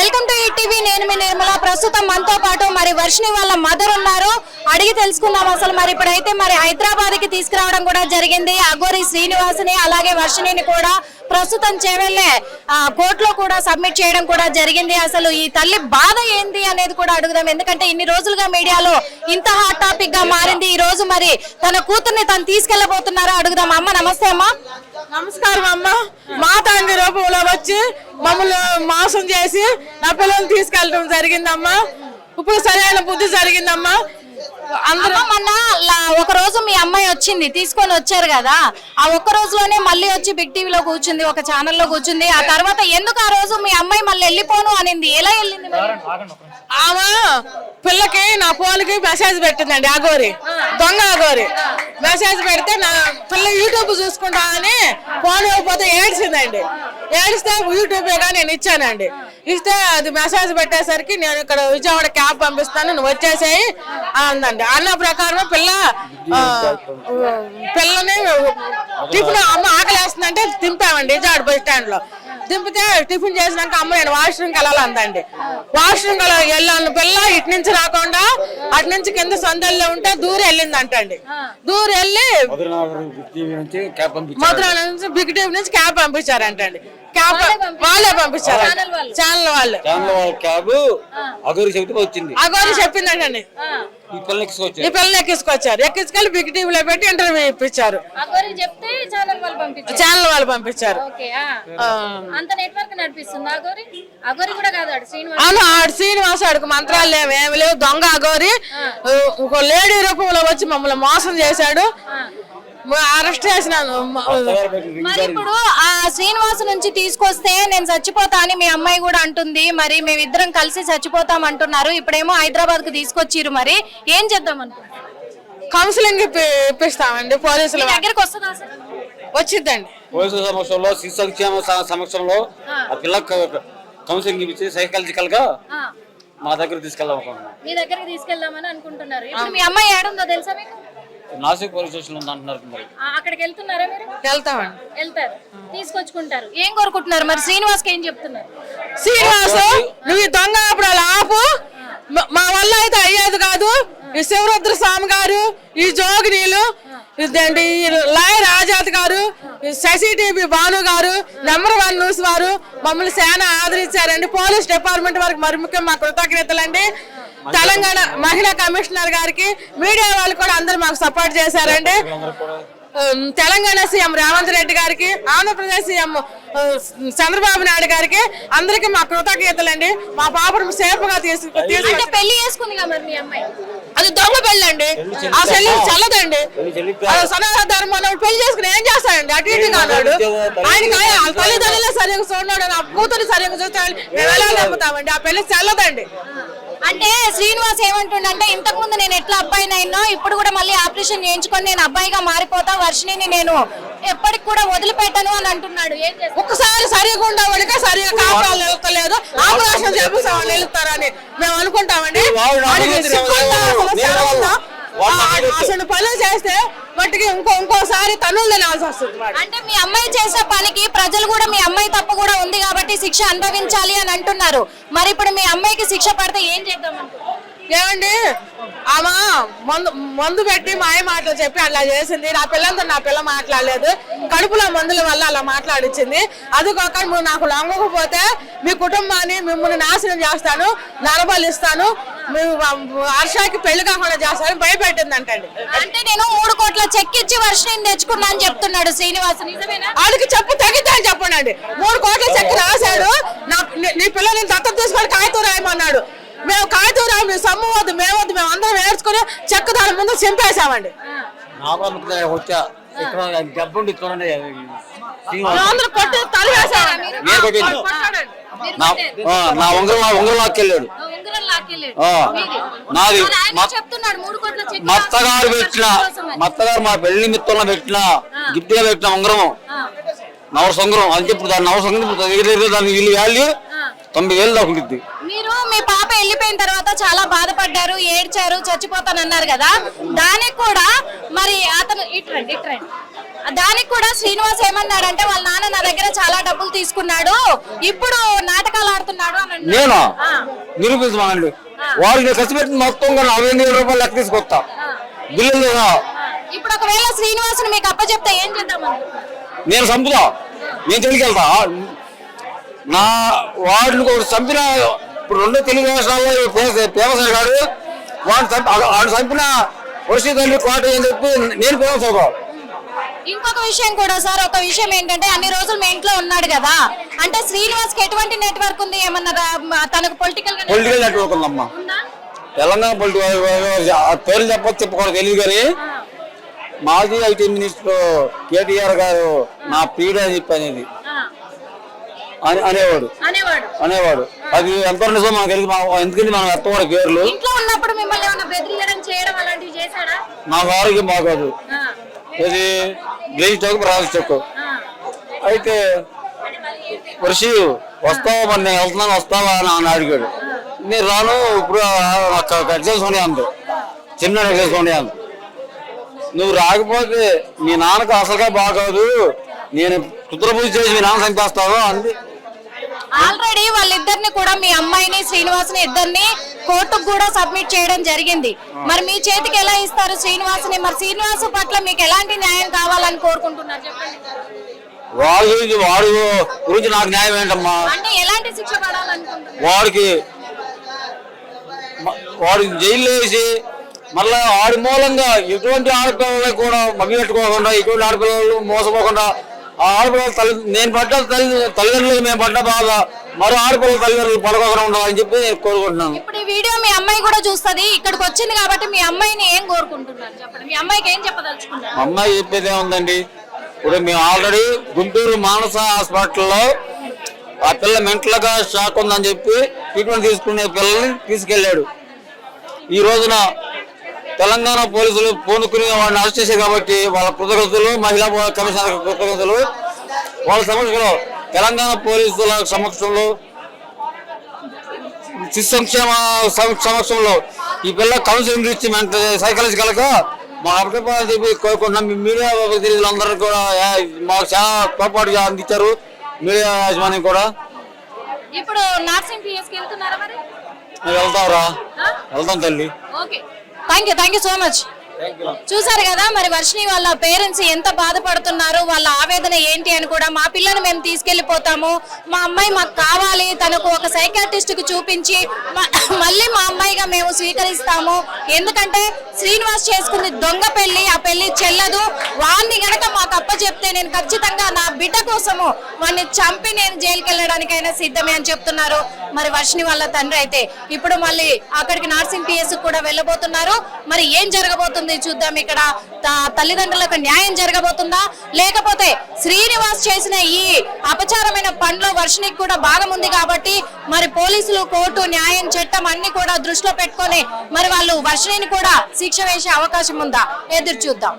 Welcome to ETV. నేను మీ నిర్మల. ప్రస్తుతం మనతో పాటు మరి వర్షిని వాళ్ళ మదర్ ఉన్నారు. అడిగి తెలుసుకుందాం అసలు మరి ఇప్పుడైతే మరి హైదరాబాద్ కి తీసుకురావడం కూడా జరిగింది. అఘోరి శ్రీనివాసుని అలాగే వర్షినిని కూడా ప్రస్తుతం చేవెళ్ళే కోర్టులో కూడా సబ్మిట్ చేయడం కూడా జరిగింది. అసలు ఈ తల్లి బాధ ఏంది అనేది కూడా అడుగుదాం. ఎందుకంటే ఇన్ని రోజులుగా మీడియాలో ఇంత హాట్ టాపిక్ గా మారింది. ఈ రోజు మరి తన కూతుర్ని తను తీసుకెళ్లబోతున్నారో అడుగుదాం. అమ్మ నమస్తే. అమ్మ నమస్కారం. అమ్మ మా తండ్రి రూపంలో వచ్చి మమ్మల్ని మోసం చేసి నా పిల్లల్ని తీసుకెళ్ళడం జరిగిందమ్మా. ఇప్పుడు సరైన బుద్ధి జరిగిందమ్మా. అందరూ మొన్న ఒక రోజు మీ అమ్మాయి వచ్చింది, తీసుకొని వచ్చారు కదా, ఆ ఒక్క రోజులోనే మళ్ళీ వచ్చి బిగ్ టీవీలో కూర్చుంది, ఒక ఛానల్లో కూర్చుంది. ఆ తర్వాత ఎందుకు ఆ రోజు మీ అమ్మాయి మళ్ళీ వెళ్ళిపోను అనింది? ఎలా వెళ్ళింది? ఆమె పిల్లకి నా ఫోన్కి మెసేజ్ పెట్టిందండి. అఘోరి దొంగ అఘోరి మెసేజ్ పెడితే నా పిల్ల యూట్యూబ్ చూసుకుంటా అని ఫోన్ ఇవ్వకపోతే ఏడ్చిందండి. ఏడిస్తే యూట్యూబ్ నేను ఇచ్చానండి. ఇస్తే అది మెసేజ్ పెట్టేసరికి నేను ఇక్కడ విజయవాడ క్యాబ్ పంపిస్తాను, నువ్వు వచ్చేసేయి అందండి. అన్న ప్రకారం పిల్లని టిఫిన్ అమ్మ ఆకలి వేస్తుందంటే దింపామండి విజయవాడ బస్ స్టాండ్ లో. దింపితే టిఫిన్ చేసినాక అమ్మ నేను వాష్రూమ్కి వెళ్ళాలందండి. వాష్రూమ్ వెళ్ళాను. పిల్ల ఇటు నుంచి రాకుండా అటు నుంచి కింద సందల్లో ఉంటే దూరం వెళ్ళింది అంటండి. దూరం వెళ్ళి మధురా నుంచి బిగ్ టీవీ నుంచి క్యాబ్ పంపించారంటండి. క్యాబ్ వాళ్ళే పంపించారు, ఛానల్ వాళ్ళు. అఘోరి చెప్పిందండి. ఈ పిల్లలు ఎక్కించుకొచ్చారు. ఎక్కించుకెళ్ళి బిగ్ టీవీలో పెట్టి ఇంటర్వ్యూ ఇప్పించారు. ఛానల్ వాళ్ళు పంపించారు. ఆడు శ్రీనివాస్ ఆడుకు మంత్రాలు ఏమి లేవు. దొంగ అఘోరి ఒక లేడీ రూపంలో వచ్చి మమ్మల్ని మోసం చేశాడు. అరెస్ట్ చేసినాను. మరి ఇప్పుడు ఆ శ్రీనివాసు నుంచి తీసుకొస్తే నేను చచ్చిపోతా అని మీ అమ్మాయి కూడా అంటుంది. మరి మేమిద్దరం కలిసి చచ్చిపోతాం అంటున్నారు. ఇప్పుడేమో హైదరాబాద్ కు తీసుకొచ్చిరు. మరి ఏం చేద్దాం అనుకుంటున్నారు? కౌన్సిలింగ్ ఇప్పిస్తామండి. పోలీసుల దగ్గరికి వస్తుందా? వచ్చిద్దండి. పోలీసుల సమక్షంలో శిశు సమక్షంలో ఆ పిల్ల కౌన్సిలింగ్ ఇప్పించి సైకలాజికల్ గా మా దగ్గర తీసుకెళ్దాం. మీ దగ్గరికి తీసుకెళ్దామని అనుకుంటున్నారు. ఇప్పుడు మీ అమ్మాయి ఏడుందో తెలుసా మీకు? నాసిక్ పోలీస్ స్టేషన్ ఉంది అంటున్నారు. మరి అక్కడికి వెళ్తున్నారా మీరు? వెళ్తామండి. వెళ్తారు, తీసుకొచ్చుకుంటారు. ఏం కోరుకుంటున్నారు మరి? శ్రీనివాస్ కి ఏం చెప్తున్నారు? శ్రీనివాసు నువ్వు ఈ దొంగ అప్పుడు ఆపు, మా వల్ల అయితే అయ్యేది కాదు. ఈ శివరుద్ర స్వామి గారు, ఈ జోగినీలు, లాయర్ ఆజాద్ గారు, శశి టీవీ భాను గారు, నంబర్ 1 న్యూస్ వారు మమ్మల్ని చాలా ఆదరించారండి. పోలీస్ డిపార్ట్మెంట్ వారికి మరి ముఖ్యం మా కృతజ్ఞతలండి. తెలంగాణ మహిళా కమిషనర్ గారికి, మీడియా వాళ్ళు కూడా అందరూ మాకు సపోర్ట్ చేశారండి. తెలంగాణ సీఎం రేవంత్ రెడ్డి గారికి, ఆంధ్రప్రదేశ్ సీఎం చంద్రబాబు నాయుడు గారికి అందరికి మా కృతజ్ఞతలండి. మా పాపను సేఫ్ గా పెళ్లి చేసుకుంది కదా మరి మీ అమ్మాయి? అది దొంగ పెళ్ళి అండి. ఆ చెల్లి చల్లదండి. సనాతన ధర్మం పెళ్లి చేసుకుని ఏం చేస్తాడండి? అటు ఇటుగా అన్నాడు. ఆయన తల్లిదండ్రులే సరిగ్గా చూడన్నాడు. నా కూతురు సరిగ్గా చూస్తాడు. మేము ఎలా నమ్ముతామండి? ఆ పెళ్లి చల్లదండి. అంటే శ్రీనివాస్ ఏమంటుండంటే, ఇంతకు ముందు నేను ఎట్లా అబ్బాయినైనా ఇప్పుడు కూడా మళ్ళీ ఆపరేషన్ చేయించుకొని నేను అబ్బాయిగా మారిపోతా, వర్షిని నేను ఎప్పటికి కూడా వదిలిపెట్టను అని అంటున్నాడు. ఒక్కసారి సరిగా ఉండవాడికే సరిగా కాపాడాలి నిలుస్తలేదు, ఆపరేషన్ చేపిస్తామని నిలుస్తారని మేము అనుకుంటామండి. అసలు పనులు చేస్తే మట్టికి ఇంకోసారి తనులు తినాల్సి వస్తుంది. అంటే మీ అమ్మాయి చేసే పనికి ప్రజలు కూడా మీ అమ్మాయి తప్పు కూడా ఉంది కాబట్టి శిక్ష అనుభవించాలి అని అంటున్నారు. మరి ఇప్పుడు మీ అమ్మాయికి శిక్ష పడితే ఏం చేద్దాం? ఏమండి, ఆమె మందు పెట్టి మాయ మాటలు చెప్పి అలా చేసింది. నా పిల్లలతో నా పిల్ల మాట్లాడలేదు. కడుపులో మందుల వల్ల అలా మాట్లాడించింది. అది కాక నువ్వు నాకు లొంగకపోతే మీ కుటుంబాన్ని మిమ్మల్ని నాశనం చేస్తాను, నరబలి ఇస్తాను, హర్షాకి పెళ్లి కాకుండా చేస్తాను భయపెట్టింది అంటండి. అంటే నేను 3 కోట్ల చెక్ ఇచ్చి వర్షిని తెచ్చుకున్నా అని చెప్తున్నాడు శ్రీనివాస్. నిజమేనా? వాళ్ళకి చెప్పు తగ్గిద్దా అని చెప్పండి. 3 కోట్ల చెక్ రాశాడు. నీ పిల్లల్ని దత్తత తీసుకొని కాగితం రాయమన్నాడు. మేము కాగితం రాము, మేము సమ్ము వద్దు, మేమొద్దు, మేము అందరం ఏడ్చుకుని చెక్క దాని ముందు చింపేశామండి. అందరూ కొట్టి తల వేశారు. నా ఉంగరం లాక్కెళ్ళాడు. నాది మత్తగారు మా పెళ్లి నిమిత్తంలో పెట్టిన గిఫ్ట్ గా పెట్టిన ఉంగరము, నవసంగరం అని చెప్పి దాని నవసంగరం దాని వీళ్ళు వాల్యూ 90,000 దాకా ఉంటుంది. మీరు మీ పాప వెళ్ళిపోయిన తర్వాత చాలా బాధపడ్డారు, ఏడ్చారు, చచ్చిపోతానన్నారు కదా, దానికి కూడా మరి అతను ఇట్రండి దానికి కూడా శ్రీనివాస్ ఏమన్నాడంటే వాళ్ళ నాన్న నా దగ్గర చాలా డబ్బులు తీసుకున్నాడు, ఇప్పుడు నాటకాలు ఆడుతున్నాడు అని అన్నాడు. నేను నిరూపించమనండి. వాడిని ఖర్చు పెట్టిన మొత్తం 45,000 రూపాయలు లెక్క తీసుకొస్తా బిల్లు. ఇప్పుడు ఒకవేళ శ్రీనివాసుని మీకు అప్పచెప్తే ఏం చేద్దామని? నేను చంపుతా, నేను తెలికెళ్తా. నా వాడిని చంపిన ఇప్పుడు 2 తెలుగు రాష్ట్రాల్లో ఫేమస్ అయ్యాడు. వాడు చంపిన వర్షి తల్లి కోట అని చెప్పి నేను ఫేమస్ అవుతా. ఇంకొక విషయం కూడా సార్, ఒక విషయం ఏంటంటే అన్ని రోజులు మీ ఇంట్లో ఉన్నాడు కదా, అంటే శ్రీనివాస్ కి ఎటువంటి నెట్వర్క్ ఉంది? ఏమన్నా తనకు పొలిటికల్ నెట్వర్క్ ఉందమ్మా. తెలంగాణ పొలిటికల్ పేర్లు చెప్పుకోవడం తెలియదు కానీ మాజీ ఐటీ మినిస్టర్ కేటీఆర్ గారు నా పీడ అని చెప్పి అనేది అనేవాడు. అది ఎంత నిజం మనకు తెలియదు, ఎందుకంటే మనం ఎత్తవాడు పేర్లు. ఇంట్లో ఉన్నప్పుడు మిమ్మల్ని ఏమైనా బెదిరియడం చేయడం అలాంటివి చేశాడా? నాకు ఆరోగ్యం బాగోదు, ఇది గ్లేజ్ చౌక్ రాజు చౌక్. అయితే వర్షి వస్తావా, మరి నేను వెళ్తున్నాను వస్తావా అని అడిగాడు. నేను రాను, ఇప్పుడు ఎగ్జామ్స్ ఉన్నాయి అంది, చిన్న ఎగ్జామ్స్ ఉన్నాయి అంది. నువ్వు రాకపోతే మీ నాన్నకు అసలుగా బాగోదు, నేను కుట్రపూజ చేసి మీ నాన్న చంపేస్తావు అంది. ఆల్రెడీ వాళ్ళిద్దరిని కూడా మీ అమ్మాయిని శ్రీనివాసుని ఇద్దరిని కోర్టుకు కూడా సబ్మిట్ చేయడం జరిగింది. మరి మీ చేతికి ఎలా ఇస్తారు శ్రీనివాసుని? మరి శ్రీనివాసు పట్ల మీకు ఎలాంటి న్యాయం కావాలని కోరుకుంటున్నారు చెప్పండి. వాడి గురించి నాకు న్యాయం ఏంటమ్మా? అంటే ఎలాంటి శిక్ష పడాలనుకుంటున్నారు? వాడికి జైల్లో వేసి మళ్ళా వాడి మూలంగా ఎటువంటి ఆడపిల్లలు కూడా మగ్గి పెట్టుకోకుండా, ఎటువంటి ఆడపిల్లలు మోసపోకుండా, ఆ ఆడపిల్లల నేను పడ్డ తల్లిదండ్రులు మేము పడ్డ బాధ మరో ఆడపిల్లల తల్లిదండ్రులు పడకోకుండా ఉండాలని చెప్పి నేను కోరుకుంటున్నాను. ఇప్పుడు ఈ వీడియో మీ అమ్మాయి కూడా చూస్తుంది, ఇక్కడికి వచ్చింది కాబట్టి మీ అమ్మాయిని ఏం కోరుకుంటున్నారు చెప్పండి. మీ అమ్మాయికి ఏం చెప్పదలుచుకుంటారు? అమ్మాయి చెప్పేది ఏముందండి, ఇప్పుడు మేము ఆల్రెడీ గుంటూరు మానస హాస్పిటల్లో ఆ పిల్ల మెంటల్ గా షాక్ ఉందని చెప్పి ట్రీట్మెంట్ తీసుకునే పిల్లల్ని తీసుకెళ్లాడు. ఈ రోజున తెలంగాణ పోలీసులు పూనుకుని వాడిని అరెస్ట్ చేశారు కాబట్టి వాళ్ళ కృతజ్ఞతలు, మహిళా కమిషనర్ కృతజ్ఞతలు. వాళ్ళ సమక్షంలో తెలంగాణ పోలీసుల సమక్షంలో శిశు సంక్షేమ సమక్షంలో ఈ పిల్ల కౌన్సిలింగ్ ఇచ్చి సైకాలజికల్ గా మా అభిప్రాయం చెప్పి కోరుకుంటున్నాం. మీడియా ప్రతినిధులందరూ కూడా మాకు చాలా తోడ్పాటు అందించారు, మీడియా యాజమాన్యం కూడా. ఇప్పుడు నర్సింగ్ పిఎస్కి వెళ్తున్నారా మరి? వెళ్తావురా, వెళ్తాం తల్లి. Okay, thank you so much. చూసారు కదా మరి వర్షిని వాళ్ళ పేరెంట్స్ ఎంత బాధపడుతున్నారు, వాళ్ళ ఆవేదన ఏంటి అని కూడా. మా పిల్లని మేము తీసుకెళ్లిపోతాము, మా అమ్మాయి మాకు కావాలి, తనకు ఒక సైకాట్రిస్ట్ కి చూపించి మళ్ళీ మా అమ్మాయిగా మేము స్వీకరిస్తాము. ఎందుకంటే శ్రీనివాస్ చేసుకుంది దొంగ పెళ్లి, ఆ పెళ్లి చెల్లదు. వాడిని గనక మాకు అప్పచెప్తే నేను ఖచ్చితంగా నా బిడ్డ కోసము వాడిని చంపి నేను జైలుకి వెళ్ళడానికైనా సిద్ధమే అని చెప్తున్నారు మరి వర్షిని వాళ్ళ తండ్రి. అయితే ఇప్పుడు మళ్ళీ అక్కడికి నర్సింగ్ పిఎస్ కూడా వెళ్ళబోతున్నారు. మరి ఏం జరగబోతుంది చూద్దాం. ఇక్కడ తల్లిదండ్రులకు న్యాయం జరగబోతుందా, లేకపోతే శ్రీనివాస్ చేసిన ఈ అపచారమైన పనిలో వర్షినికి కూడా భాగం ఉంది కాబట్టి మరి పోలీసులు, కోర్టు, న్యాయం, చట్టం అన్ని కూడా దృష్టిలో పెట్టుకొని మరి వాళ్ళు వర్షిని కూడా శిక్ష వేసే అవకాశం ఉందా? ఎదురు చూద్దాం.